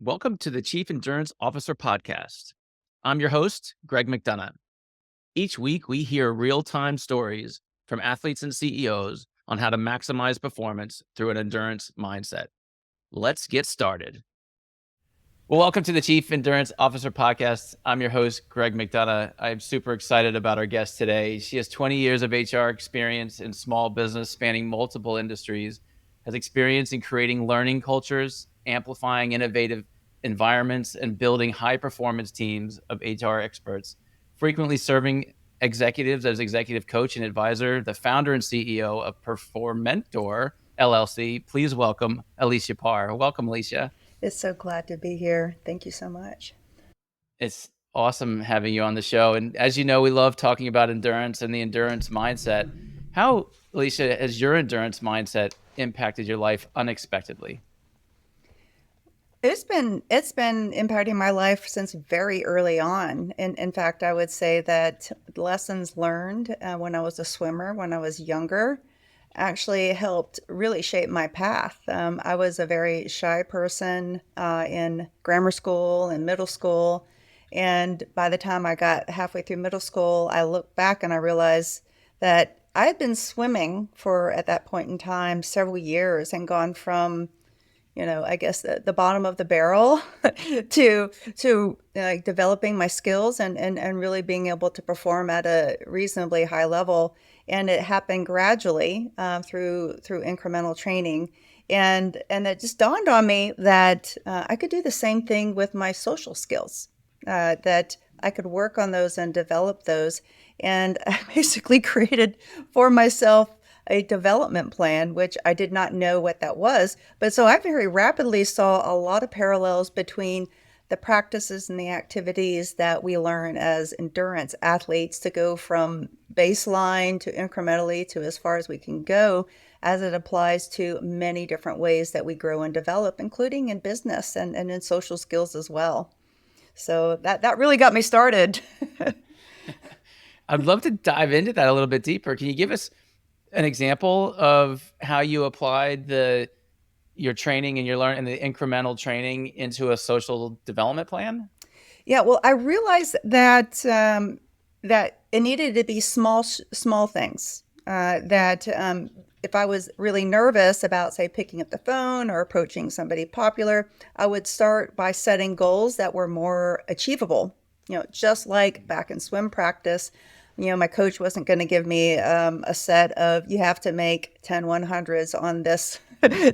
Welcome to the Chief Endurance Officer Podcast. I'm your host, Greg McDonough. Each week, we hear real time stories from athletes and CEOs on how to maximize performance through an endurance mindset. Let's get started. Well, welcome to the Chief Endurance Officer Podcast. I'm your host, Greg McDonough. I'm super excited about our guest today. She has 20 years of HR experience in small business spanning multiple industries, has experience in creating learning cultures, amplifying innovative environments, and building high-performance teams of HR experts, frequently serving executives as executive coach and advisor, the founder and CEO of Performentor, LLC. Please welcome Alicia Parr. Welcome, Alicia. It's so glad to be here. Thank you so much. It's awesome having you on the show. And as you know, we love talking about endurance and the endurance mindset. How, Alicia, has your endurance mindset impacted your life unexpectedly? It's been impacting my life since very early on. In fact, I would say that lessons learned when I was a swimmer, when I was younger, actually helped really shape my path. I was a very shy person in grammar school and middle school. And by the time I got halfway through middle school, I looked back and I realized that I had been swimming for, at that point in time, several years and gone from I guess the bottom of the barrel to like developing my skills and really being able to perform at a reasonably high level. And it happened gradually through incremental training. And it just dawned on me that I could do the same thing with my social skills, that I could work on those and develop those. And I basically created for myself a development plan, which I did not know what that was. But so I very rapidly saw a lot of parallels between the practices and the activities that we learn as endurance athletes to go from baseline to incrementally to as far as we can go as it applies to many different ways that we grow and develop, including in business and in social skills as well. So that really got me started. I'd love to dive into that a little bit deeper. Can you give us an example of how you applied your training and your learn and the incremental training into a social development plan? Yeah, well, I realized that it needed to be small things. That if I was really nervous about, say, picking up the phone or approaching somebody popular, I would start by setting goals that were more achievable. Just like back in swim practice, my coach wasn't going to give me a set of you have to make 10 100s on this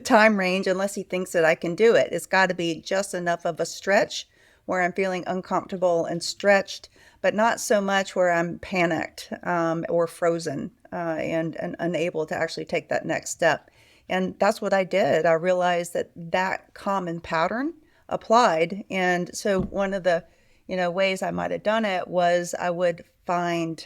time range unless he thinks that I can do it. It's got to be just enough of a stretch where I'm feeling uncomfortable and stretched, but not so much where I'm panicked or frozen and unable to actually take that next step. And that's what I did. I realized that common pattern applied. And so one of the ways I might have done it was I would find,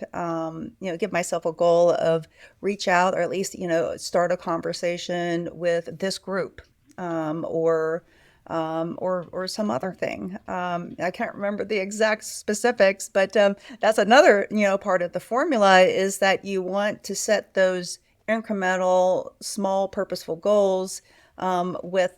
give myself a goal of reach out or at least, start a conversation with this group or some other thing. I can't remember the exact specifics, but that's another, part of the formula is that you want to set those incremental, small, purposeful goals with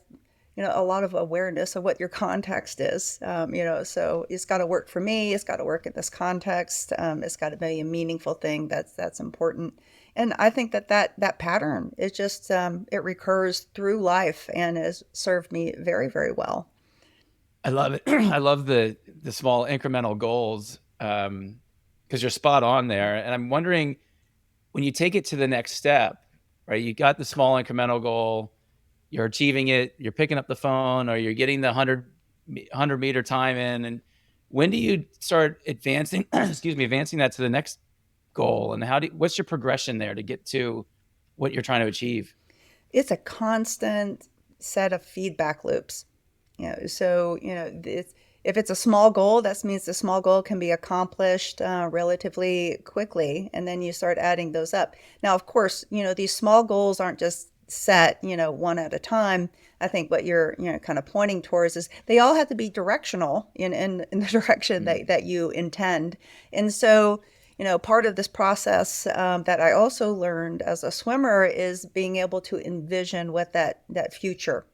a lot of awareness of what your context is. So it's got to work for me. It's got to work in this context. It's got to be a meaningful thing that's important. And I think that pattern is just it recurs through life and has served me very, very well. I love it. I love the small incremental goals because you're spot on there. And I'm wondering when you take it to the next step, right? You got the small incremental goal, you're achieving it, you're picking up the phone, or you're getting the 100 meter time in. And when do you start advancing? Advancing that to the next goal, and what's your progression there to get to what you're trying to achieve? It's a constant set of feedback loops. So if it's a small goal, that means the small goal can be accomplished relatively quickly, and then you start adding those up. Now, of course, these small goals aren't just set, one at a time. I think what you're, kind of pointing towards is they all have to be directional in the direction that you intend. And so, part of this process that I also learned as a swimmer is being able to envision what that future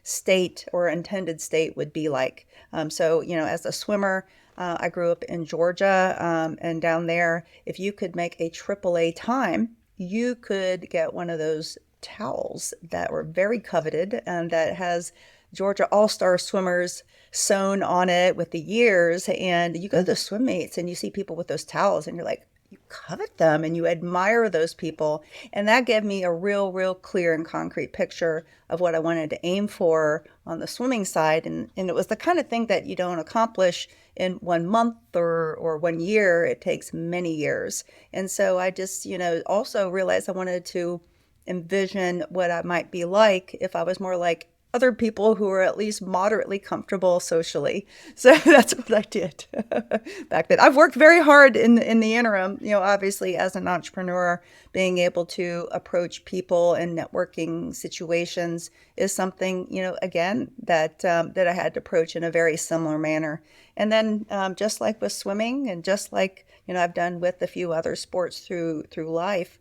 state or intended state would be like. So, as a swimmer, I grew up in Georgia, and down there, if you could make a AAA time, you could get one of those towels that were very coveted and that has Georgia All-Star swimmers sewn on it with the years. And you go to the swim meets and you see people with those towels, and you're like, you covet them and you admire those people. And that gave me a real clear and concrete picture of what I wanted to aim for on the swimming side. And it was the kind of thing that you don't accomplish in 1 month or 1 year. It takes many years. And so I just, also realized I wanted to envision what I might be like if I was more like other people who are at least moderately comfortable socially. So that's what I did back then. I've worked very hard in the interim, obviously as an entrepreneur, being able to approach people and networking situations is something, again, that I had to approach in a very similar manner. And then just like with swimming and just like, I've done with a few other sports through life,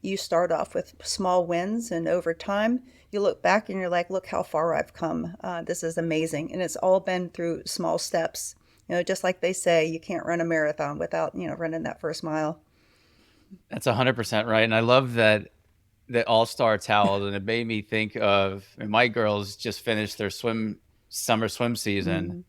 you start off with small wins, and over time, you look back and you're like, look how far I've come. This is amazing. And it's all been through small steps. Just like they say, you can't run a marathon without, running that first mile. That's 100% right. And I love that the all-star towel, and it made me think of, and my girls just finished their summer swim season, Mm-hmm.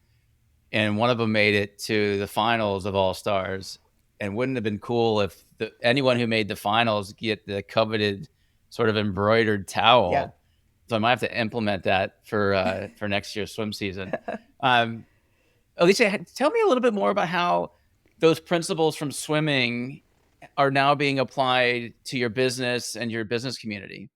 and one of them made it to the finals of all-stars. And wouldn't it have been cool if anyone who made the finals get the coveted sort of embroidered Yeah. towel? So I might have to implement that for next year's swim season. Um, Alicia, tell me a little bit more about how those principles from swimming are now being applied to your business and your business community.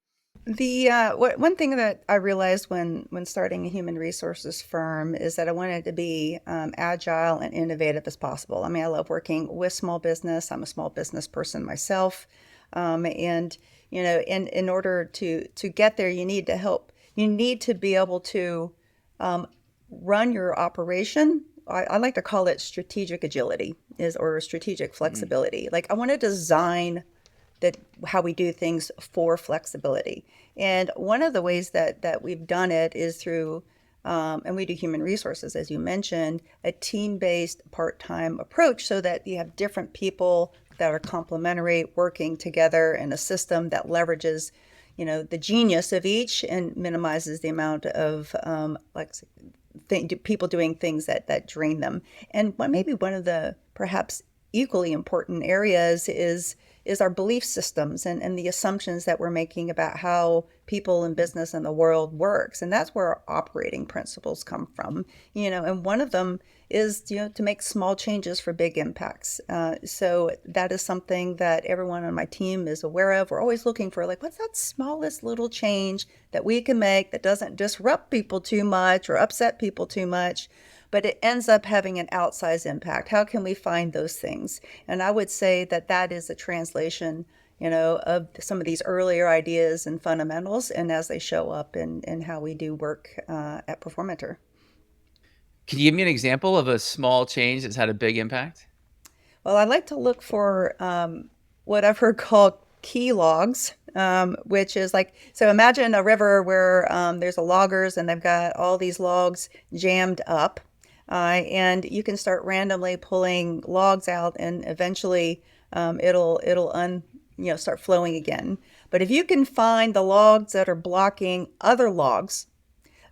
One thing that I realized when starting a human resources firm is that I wanted to be agile and innovative as possible. I mean, I love working with small business. I'm a small business person myself, and in order to get there, you need to help. You need to be able to um, run your operation. I like to call it strategic agility, is or strategic Mm, flexibility. Like I want to design that how we do things for flexibility. And one of the ways that we've done it is through, and we do human resources, as you mentioned, a team-based part-time approach so that you have different people that are complementary working together in a system that leverages, the genius of each and minimizes the amount of people doing things that drain them. And maybe one of the perhaps equally important areas is our belief systems and the assumptions that we're making about how people in business and the world works. And that's where our operating principles come from, and one of them is, to make small changes for big impacts. So that is something that everyone on my team is aware of. We're always looking for like, what's that smallest little change that we can make that doesn't disrupt people too much or upset people too much, but it ends up having an outsized impact. How can we find those things? And I would say that is a translation, of some of these earlier ideas and fundamentals, and as they show up in how we do work at Performentor. can you give me an example of a small change that's had a big impact? Well, I like to look for what I've heard called key logs, which is like, so imagine a river where there's a loggers and they've got all these logs jammed up. And you can start randomly pulling logs out, and eventually it'll start flowing again. But if you can find the logs that are blocking other logs,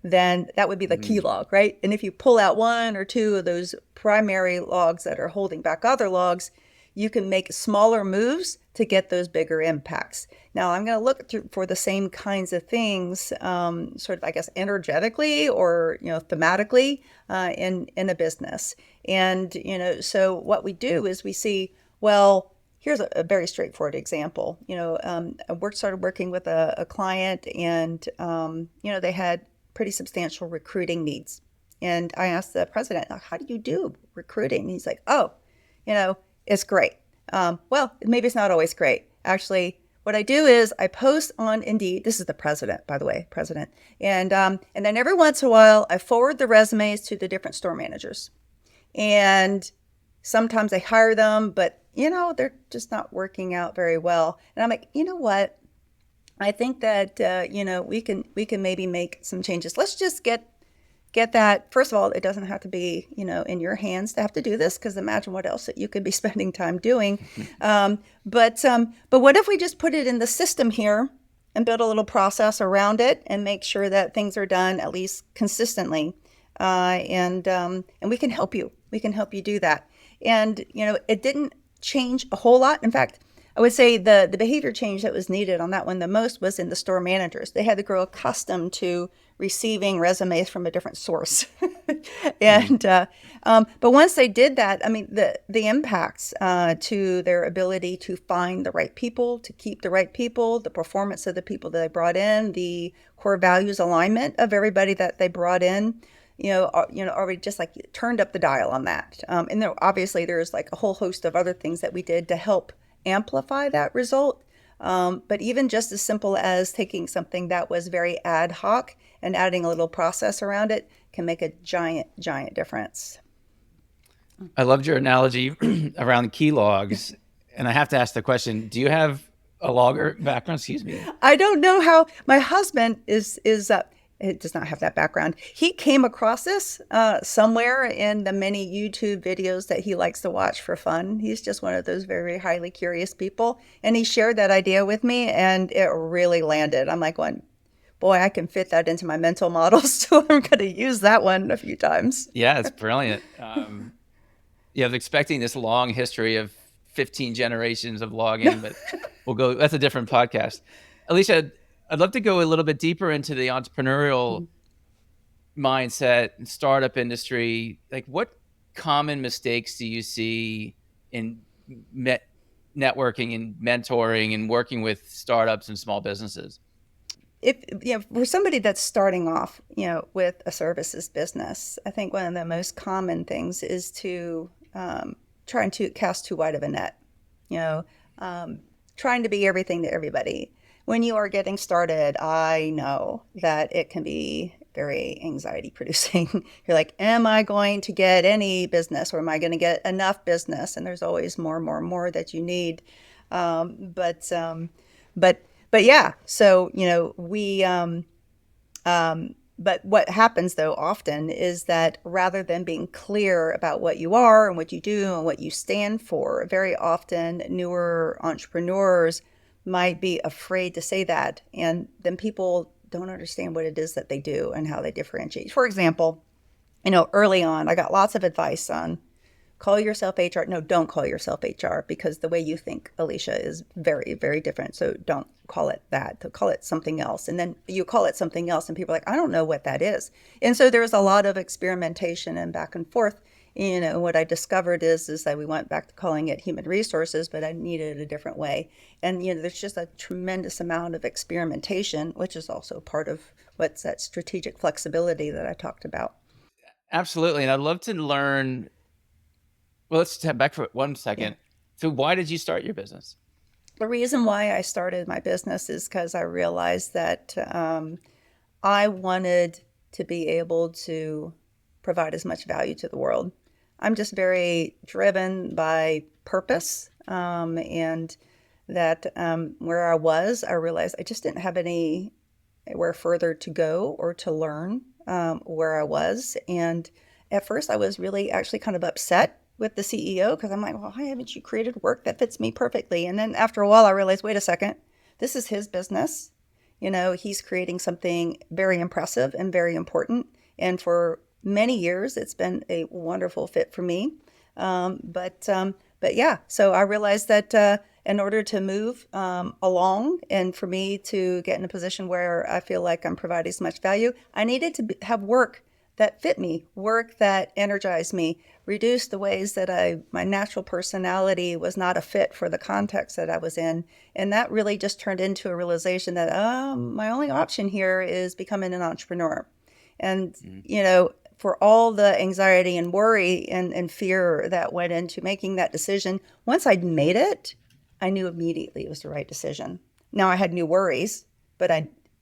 then that would be the key Mm, log, right? And if you pull out one or two of those primary logs that are holding back other logs, you can make smaller moves to get those bigger impacts. Now, I'm going to look for the same kinds of things, sort of, I guess, energetically or thematically in a business. And so what we do is we see, well, here's a very straightforward example. I started working with a client, and they had pretty substantial recruiting needs. And I asked the president, how do you do recruiting? And he's like, oh, it's great. Well, maybe it's not always great. Actually, what I do is I post on Indeed. This is the president, by the way, president. And then every once in a while, I forward the resumes to the different store managers. And sometimes I hire them, but they're just not working out very well. And I'm like, you know what? I think that we can maybe make some changes. Let's just get that. First of all, it doesn't have to be in your hands to have to do this, because imagine what else that you could be spending time doing. But what if we just put it in the system here and build a little process around it and make sure that things are done at least consistently, and we can help you. We can help you do that. And it didn't change a whole lot. In fact, I would say the behavior change that was needed on that one the most was in the store managers. They had to grow accustomed to receiving resumes from a different source. Mm. But once they did that, I mean, the impacts to their ability to find the right people, to keep the right people, the performance of the people that they brought in, the core values alignment of everybody that they brought in, already just like turned up the dial on that. And obviously there's like a whole host of other things that we did to help amplify that result. But even just as simple as taking something that was very ad hoc and adding a little process around it can make a giant, giant difference. I loved your analogy around key logs. And I have to ask the question, do you have a logger background? Excuse me. I don't know how my husband is it does not have that background. He came across this somewhere in the many YouTube videos that he likes to watch for fun. He's just one of those very highly curious people. And he shared that idea with me, and it really landed. I'm like, one, boy, I can fit that into my mental model. So I'm going to use that one a few times. Yeah, it's brilliant. Yeah, I was expecting this long history of 15 generations of logging, but that's a different podcast. Alicia, I'd love to go a little bit deeper into the entrepreneurial mindset and startup industry. Like, what common mistakes do you see in networking and mentoring and working with startups and small businesses? If for somebody that's starting off, with a services business, I think one of the most common things is to trying to cast too wide of a net. You know, trying to be everything to everybody. When you are getting started, I know that it can be very anxiety producing. You're like, am I going to get any business, or am I going to get enough business? And there's always more and more and more that you need. Um, but um, but but yeah, so we but what happens though often is that rather than being clear about what you are and what you do and what you stand for, very often newer entrepreneurs might be afraid to say that. And then people don't understand what it is that they do and how they differentiate. For example, early on, I got lots of advice on call yourself HR. No, don't call yourself HR, because the way you think, Alicia, is very, very different. So don't call it that. To call it something else. And then you call it something else, and people are like, I don't know what that is. And so there's a lot of experimentation and back and forth. What I discovered is that we went back to calling it human resources, but I needed a different way. And there's just a tremendous amount of experimentation, which is also part of what's that strategic flexibility that I talked about. Absolutely. And I'd love to learn. Well, let's step back for 1 second. Yeah. So, why did you start your business? The reason why I started my business is because I realized that I wanted to be able to provide as much value to the world. I'm just very driven by purpose, and that where I realized I just didn't have anywhere further to go or to learn where I was. And at first, I was really actually kind of upset with the CEO, because I'm like, well, why haven't you created work that fits me perfectly? And then after a while, I realized, wait a second, this is his business. He's creating something very impressive and very important. And for many years, it's been a wonderful fit for me. But yeah, so I realized that in order to move along and for me to get in a position where I feel like I'm providing as much value, I needed to have work that fit me, work that energized me, reduce the ways that my natural personality was not a fit for the context that I was in. And that really just turned into a realization that my only option here is becoming an entrepreneur. And, for all the anxiety and worry and fear that went into making that decision, once I'd made it, I knew immediately it was the right decision. Now I had new worries, but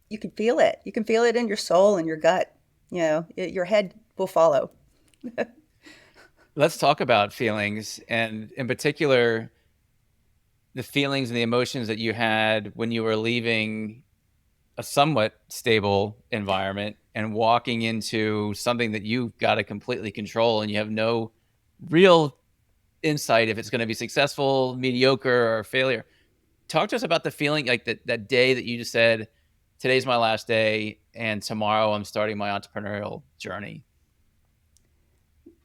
you could feel it. You can feel it in your soul and your gut. Your head will follow. Let's talk about feelings, and in particular, the feelings and the emotions that you had when you were leaving a somewhat stable environment and walking into something that you've got to completely control and you have no real insight if it's going to be successful, mediocre, or failure. Talk to us about the feeling, like that day that you just said, today's my last day and tomorrow I'm starting my entrepreneurial journey.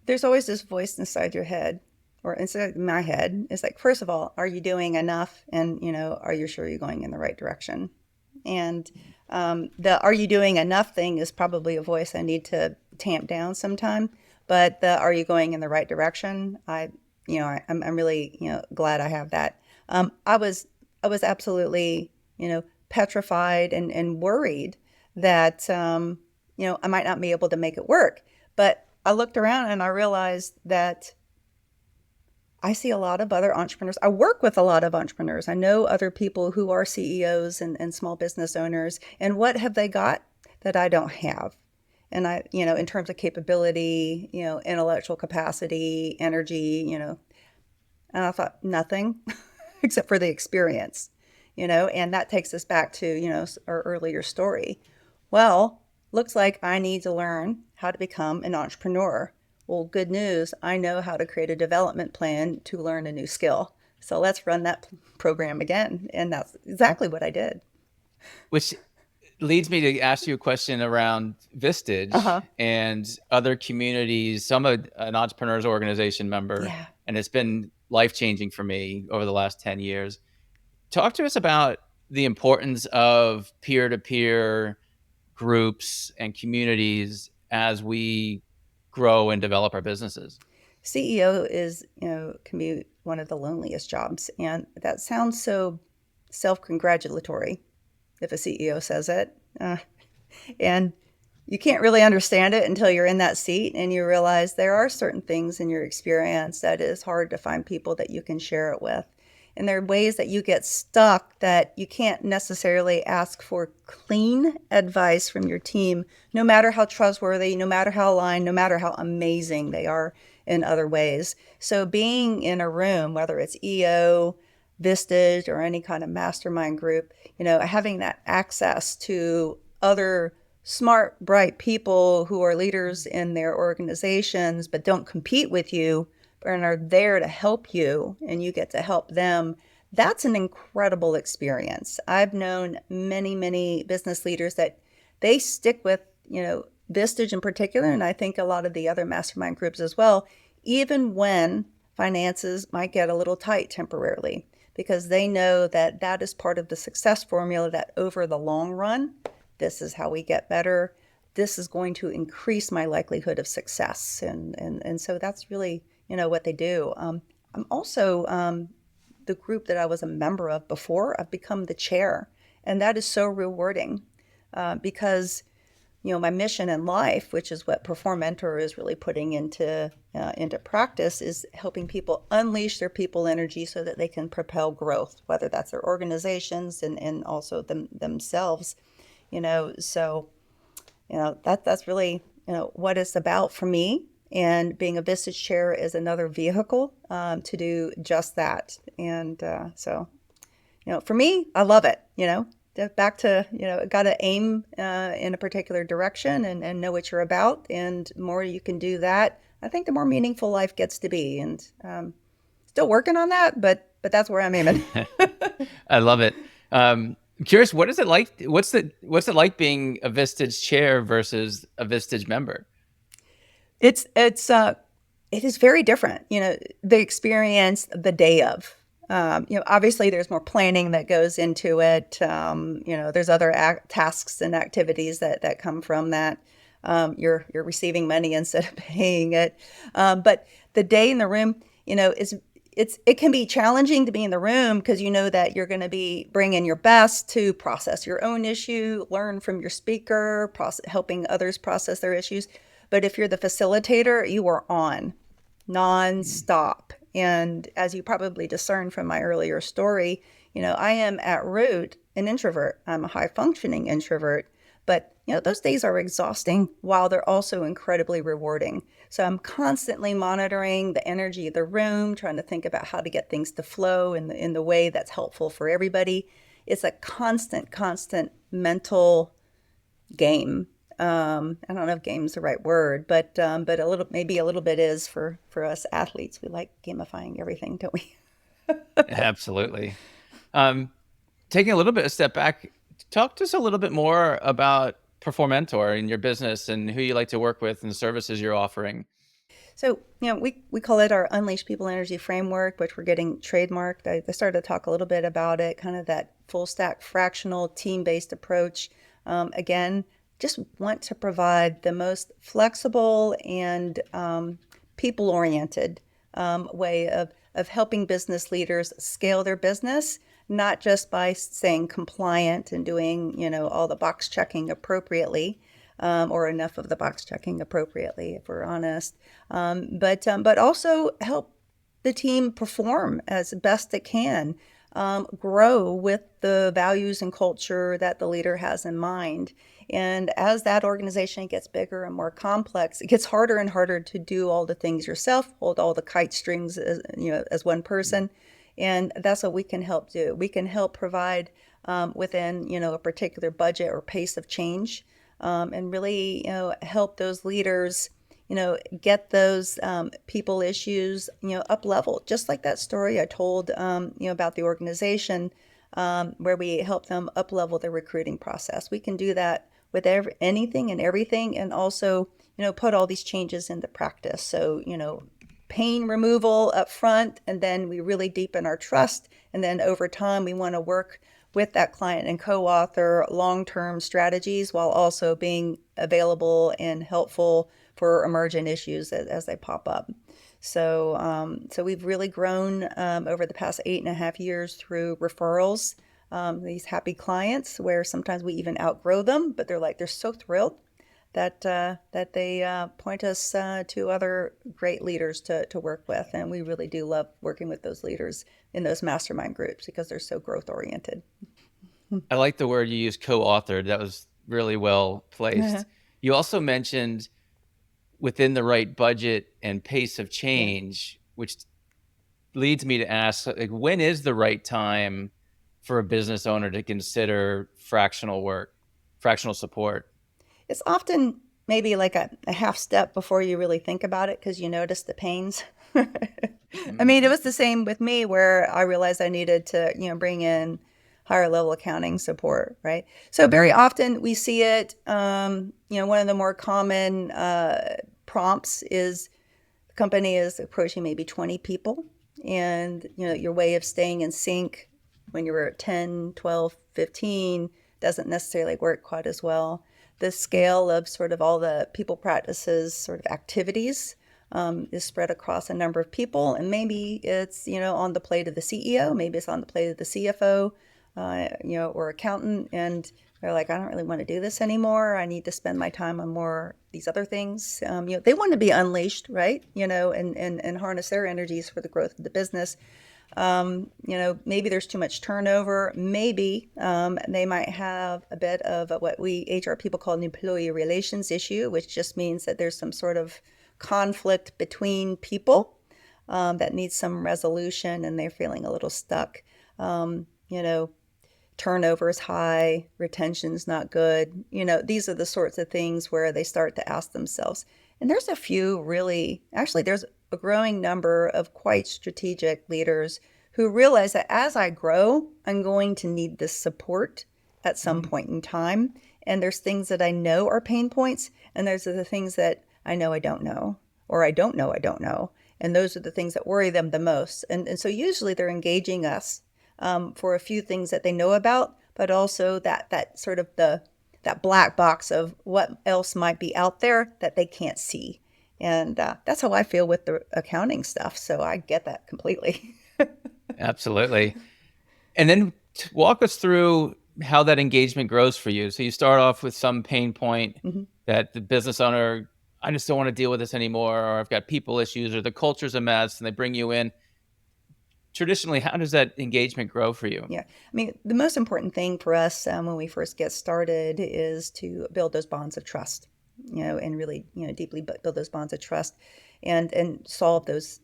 There's always this voice inside your head or inside my head. It's like, first of all, are you doing enough? And, are you sure you're going in the right direction? And the are you doing enough thing is probably a voice I need to tamp down sometime. But the are you going in the right direction? I'm really, glad I have that. I was absolutely, petrified and worried that, I might not be able to make it work. But I looked around and I realized that I see a lot of other entrepreneurs. I work with a lot of entrepreneurs. I know other people who are CEOs and small business owners. And what have they got that I don't have? And in terms of capability, intellectual capacity, energy, and I thought nothing except for the experience, and that takes us back to, our earlier story. Well, looks like I need to learn how to become an entrepreneur. Well, good news, I know how to create a development plan to learn a new skill. So let's run that program again. And that's exactly what I did. Which leads me to ask you a question around Vistage Uh-huh. and other communities. I'm an entrepreneurs organization member, Yeah. and it's been life-changing for me over the last 10 years. Talk to us about the importance of peer-to-peer groups and communities as we grow and develop our businesses. CEO is, can be one of the loneliest jobs. And that sounds so self-congratulatory if a CEO says it. And you can't really understand it until you're in that seat and you realize there are certain things in your experience that is hard to find people that you can share it with. And there are ways that you get stuck that you can't necessarily ask for clean advice from your team, no matter how trustworthy, no matter how aligned, no matter how amazing they are in other ways. So being in a room, whether it's EO, Vistage, or any kind of mastermind group, having that access to other smart, bright people who are leaders in their organizations but don't compete with you and are there to help you and you get to help them. That's an incredible experience. I've known many, many business leaders that they stick with, Vistage in particular, and I think a lot of the other mastermind groups as well, even when finances might get a little tight temporarily, because they know that that is part of the success formula that over the long run, this is how we get better. This is going to increase my likelihood of success. And so that's really, what they do. I'm also the group that I was a member of before, I've become the chair. And that is so rewarding because, my mission in life, which is what Performentor is really putting into practice, is helping people unleash their people energy so that they can propel growth, whether that's their organizations and also themselves. So that's really what it's about for me. And being a Vistage chair is another vehicle to do just that. And so for me, I love it. Back to got to aim in a particular direction and know what you're about. And the more you can do that, I think the more meaningful life gets to be. And still working on that, but that's where I'm aiming. I love it. I'm curious, what is it like? What's it like being a Vistage chair versus a Vistage member? It is very different. The experience the day of. Obviously, there's more planning that goes into it. There's other tasks and activities that come from that. You're receiving money instead of paying it. But the day in the room, it can be challenging to be in the room because you know that you're going to be bringing your best to process your own issue, learn from your speaker, helping others process their issues. But if you're the facilitator, you are on nonstop. And as you probably discerned from my earlier story, I am at root an introvert. I'm a high functioning introvert, but those days are exhausting while they're also incredibly rewarding. So I'm constantly monitoring the energy of the room, trying to think about how to get things to flow in the way that's helpful for everybody. it's a constant mental game. I don't know if game's the right word, but maybe a little bit is for us athletes. We like gamifying everything, don't we? Absolutely. Um, Taking a little bit a step back, talk to us a little bit more about Performentor and your business and who you like to work with and the services you're offering. So, we call it our Unleash People Energy Framework, which we're getting trademarked. I started to talk a little bit about it, kind of that full stack, fractional, team based approach. Again, just want to provide the most flexible and people oriented way of helping business leaders scale their business, not just by staying compliant and doing, all the box checking appropriately, or enough of the box checking appropriately, if we're honest, but also help the team perform as best it can, grow with the values and culture that the leader has in mind. And as that organization gets bigger and more complex, it gets harder and harder to do all the things yourself, hold all the kite strings as one person. And that's what we can help do. We can help provide within a particular budget or pace of change, and really help those leaders get those people issues up level, just like that story I told about the organization, where we help them up level their recruiting process. We can do that with anything and everything, and also put all these changes into practice. So pain removal up front, and then we really deepen our trust, and then over time we want to work with that client and co-author long-term strategies while also being available and helpful for emergent issues as they pop up. So we've really grown over the past 8.5 years through referrals. These happy clients, where sometimes we even outgrow them, but they're so thrilled that they point us to other great leaders to work with, and we really do love working with those leaders in those mastermind groups because they're so growth oriented. I like the word you used, co-authored. That was really well placed. You also mentioned within the right budget and pace of Yeah. change, which leads me to ask, like, when is the right time for a business owner to consider fractional work, fractional support? It's often maybe like a half step before you really think about it because you notice the pains. I mean, it Mhm. was the same with me where I realized I needed to, bring in higher level accounting support, right? So very often we see it, one of the more common prompts is the company is approaching maybe 20 people, and your way of staying in sync when you were at 10, 12, 15 doesn't necessarily work quite as well. The scale of sort of all the people practices sort of activities is spread across a number of people, and maybe it's on the plate of the CEO, maybe it's on the plate of the CFO, or accountant, and they're like, I don't really want to do this anymore. I need to spend my time on more these other things. They want to be unleashed, right? And harness their energies for the growth of the business. Maybe there's too much turnover. Maybe they might have a bit of what we HR people call an employee relations issue, which just means that there's some sort of conflict between people that needs some resolution, and they're feeling a little stuck. Um, you know, Turnover is high, retention's not good. These are the sorts of things where they start to ask themselves. And there's a few really, actually, there's a growing number of quite strategic leaders who realize that as I grow, I'm going to need this support at some Mhm. point in time. And there's things that I know are pain points, and there's the things that I know I don't know, or I don't know I don't know. And those are the things that worry them the most. And so usually they're engaging us for a few things that they know about, but also that sort of that black box of what else might be out there that they can't see. And that's how I feel with the accounting stuff. So I get that completely. Absolutely. And then walk us through how that engagement grows for you. So you start off with some pain point Mhm. that the business owner, I just don't want to deal with this anymore, or I've got people issues, or the culture's a mess, and they bring you in. Traditionally, how does that engagement grow for you? Yeah. I mean, the most important thing for us when we first get started is to build those bonds of trust, and really, deeply build those bonds of trust, and solve those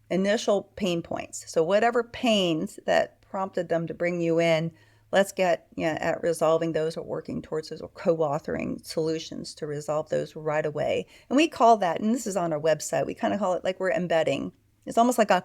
initial pain points. So whatever pains that prompted them to bring you in, let's get at resolving those or working towards those or co-authoring solutions to resolve those right away. And we call that, and this is on our website, we kind of call it like we're embedding. It's almost like a,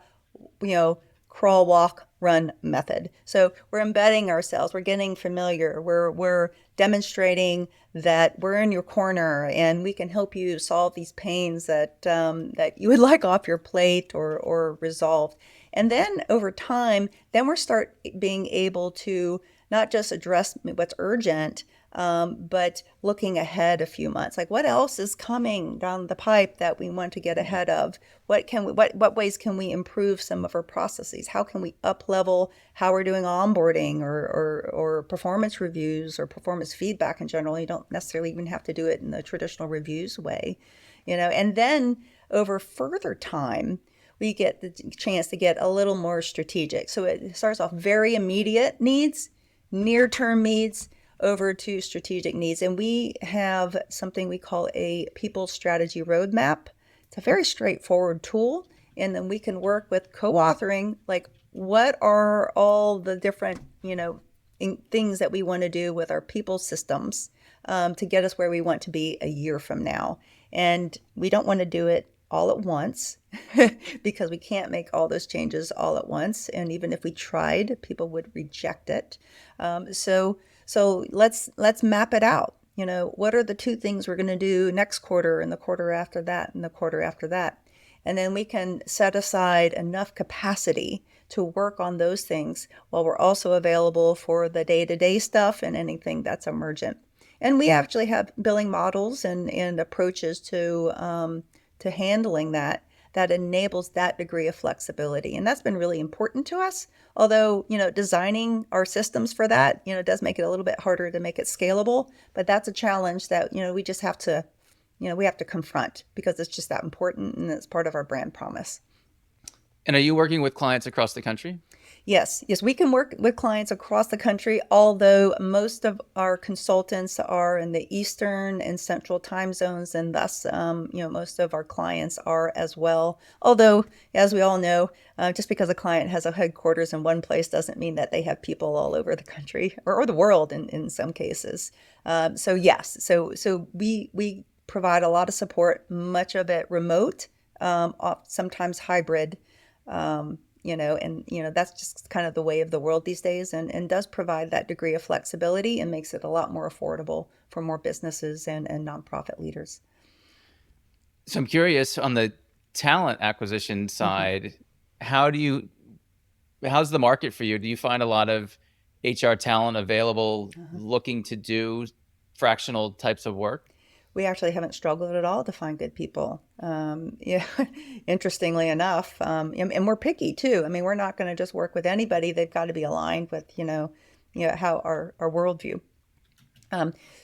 you know, crawl, walk, run method. So we're embedding ourselves. We're getting familiar. We're demonstrating that we're in your corner and we can help you solve these pains that you would like off your plate or resolved. And then over time, then we're start being able to not just address what's urgent, but looking ahead a few months, like what else is coming down the pipe that we want to get ahead of? What ways can we improve some of our processes? How can we up level how we're doing onboarding or performance reviews or performance feedback in general? You don't necessarily even have to do it in the traditional reviews way, and then over further time, we get the chance to get a little more strategic. So it starts off very immediate needs, near-term needs, over to strategic needs. And we have something we call a people strategy roadmap. It's a very straightforward tool. And then we can work with co-authoring, like what are all the different, things that we want to do with our people systems to get us where we want to be a year from now. And we don't want to do it all at once because we can't make all those changes all at once. And even if we tried, people would reject it. So let's map it out. What are the two things we're going to do next quarter and the quarter after that and the quarter after that? And then we can set aside enough capacity to work on those things while we're also available for the day-to-day stuff and anything that's emergent. And we actually have billing models and approaches to handling that enables that degree of flexibility. And that's been really important to us. Although, designing our systems for that, does make it a little bit harder to make it scalable. But that's a challenge that, we just have to, we have to confront because it's just that important and it's part of our brand promise. And are you working with clients across the country? Yes, we can work with clients across the country, although most of our consultants are in the Eastern and Central time zones, and thus, most of our clients are as well. Although, as we all know, just because a client has a headquarters in one place doesn't mean that they have people all over the country or the world in some cases. So yes, so we provide a lot of support, much of it remote, sometimes hybrid. That's just kind of the way of the world these days and does provide that degree of flexibility and makes it a lot more affordable for more businesses and nonprofit leaders. So I'm curious on the talent acquisition side, how's the market for you? Do you find a lot of HR talent available looking to do fractional types of work? We actually haven't struggled at all to find good people. Interestingly enough, and we're picky too. I mean, we're not going to just work with anybody. They've got to be aligned with, how our worldview.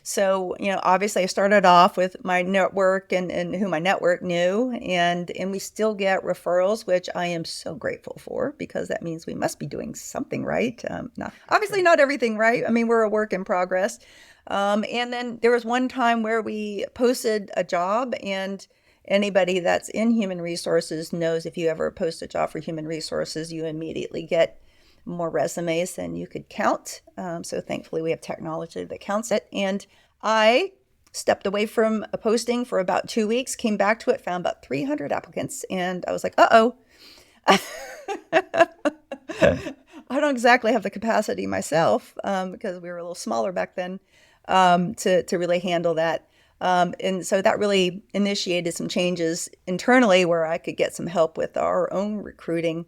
So, obviously I started off with my network and who my network knew, and we still get referrals, which I am so grateful for because that means we must be doing something right. Not everything right. I mean, we're a work in progress. And then there was one time where we posted a job, and anybody that's in human resources knows if you ever post a job for human resources, you immediately get more resumes than you could count. So thankfully we have technology that counts it. And I stepped away from a posting for about 2 weeks, came back to it, found about 300 applicants. And I was like, uh-oh. I don't exactly have the capacity myself because we were a little smaller back then to really handle that. And so that really initiated some changes internally where I could get some help with our own recruiting.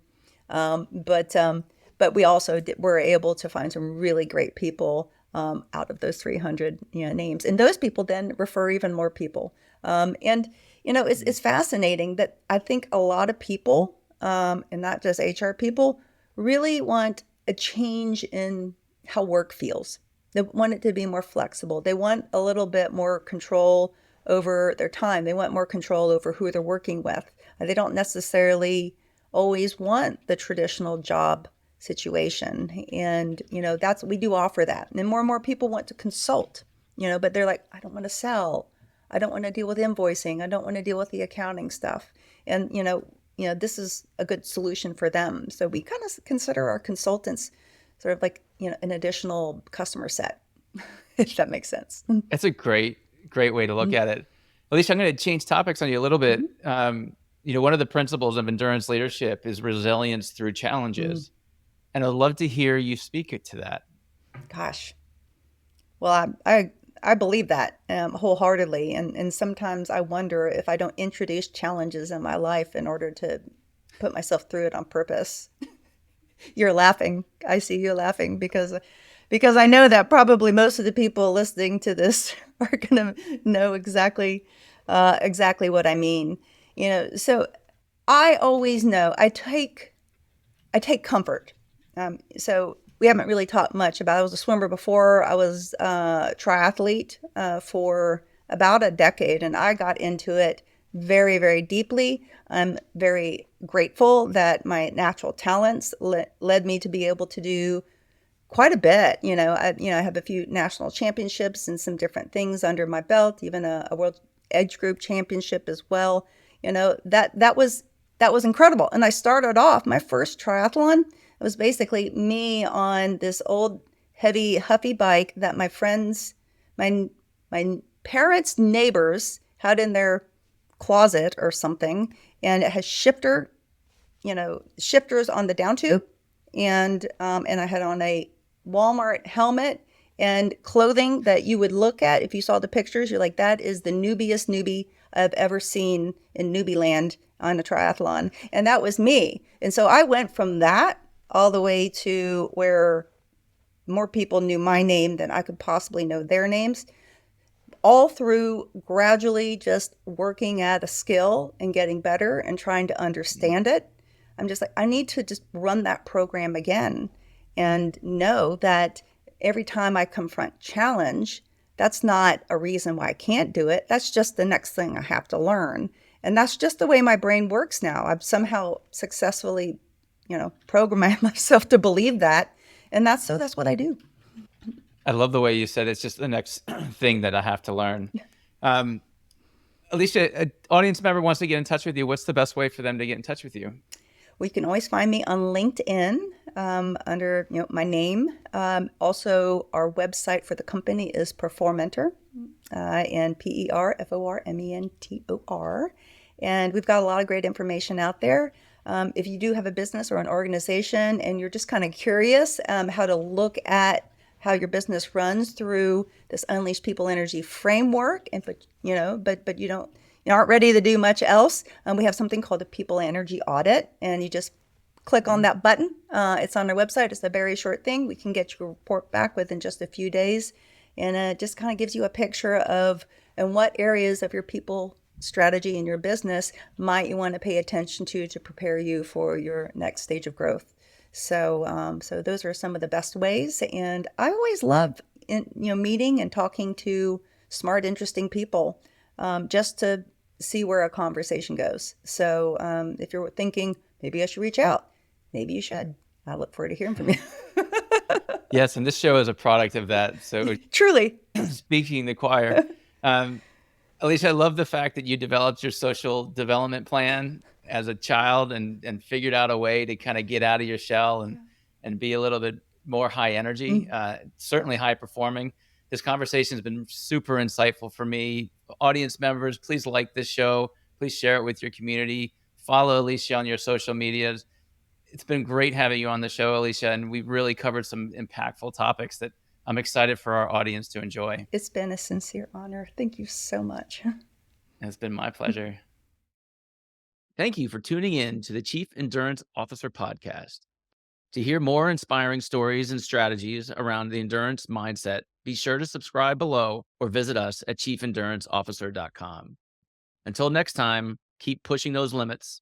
But we also were able to find some really great people out of those 300 names. And those people then refer even more people. It's fascinating that I think a lot of people, and not just HR people, really want a change in how work feels. They want it to be more flexible. They want a little bit more control over their time. They want more control over who they're working with. They don't necessarily always want the traditional job situation. And, we do offer that. And more and more people want to consult, but they're like, I don't want to sell. I don't want to deal with invoicing. I don't want to deal with the accounting stuff. And, this is a good solution for them. So we kind of consider our consultants sort of like, an additional customer set, if that makes sense. That's a great way to look Mhm. at it. Alicia, I'm going to change topics on you a little bit. Mhm. One of the principles of endurance leadership is resilience through Mm. challenges. And I'd love to hear you speak it to that. Gosh. Well, I believe that wholeheartedly, and sometimes I wonder if I don't introduce challenges in my life in order to put myself through it on purpose. You're laughing. I see you laughing because I know that probably most of the people listening to this are going to know exactly what I mean. So I always know I take comfort. So we haven't really talked much about. I was a swimmer before. I was a triathlete for about a decade, and I got into it very, very deeply. I'm very grateful that my natural talents led me to be able to do quite a bit. I have a few national championships and some different things under my belt, even a world age group championship as well. That was incredible. And I started off my first triathlon. It was basically me on this old heavy huffy bike that my my parents' neighbors had in their closet or something, and it has shifters on the down tube, and I had on a Walmart helmet and clothing that you would look at if you saw the pictures. You're like, that is the newbiest newbie I've ever seen in newbie land on a triathlon, and that was me. And so I went from that all the way to where more people knew my name than I could possibly know their names, all through gradually just working at a skill and getting better and trying to understand it. I'm just like, I need to just run that program again and know that every time I confront challenge, that's not a reason why I can't do it. That's just the next thing I have to learn. And that's just the way my brain works now. I've somehow successfully, programmed myself to believe that. And that's what I do. I love the way you said it's just the next thing that I have to learn. Um, Alicia, an audience member wants to get in touch with you. What's the best way for them to get in touch with you? We can always find me on LinkedIn under my name. Also, our website for the company is Performentor, and Performentor. And we've got a lot of great information out there. If you do have a business or an organization and you're just kind of curious how to look at how your business runs through this Unleash People Energy framework, and but you aren't ready to do much else, we have something called a People Energy Audit, and you just click on that button. It's on our website. It's a very short thing. We can get your report back within just a few days, and it just kind of gives you a picture of and what areas of your people strategy in your business might you want to pay attention to prepare you for your next stage of growth. So those are some of the best ways, and I always love meeting and talking to smart, interesting people, just to see where a conversation goes. So if you're thinking maybe I should reach out, maybe you should. I look forward to hearing from you. Yes, and this show is a product of that. So Truly. speaking the choir, um, Alicia, I love the fact that you developed your social development plan as a child and figured out a way to kind of get out of your shell and be a little bit more high energy, Mm. certainly high performing. This conversation has been super insightful for me. Audience members, please like this show. Please share it with your community. Follow Alicia on your social medias. It's been great having you on the show, Alicia, and we've really covered some impactful topics that I'm excited for our audience to enjoy. It's been a sincere honor. Thank you so much. It's been my pleasure. Thank you for tuning in to the Chief Endurance Officer podcast. To hear more inspiring stories and strategies around the endurance mindset, be sure to subscribe below or visit us at chiefenduranceofficer.com. Until next time, keep pushing those limits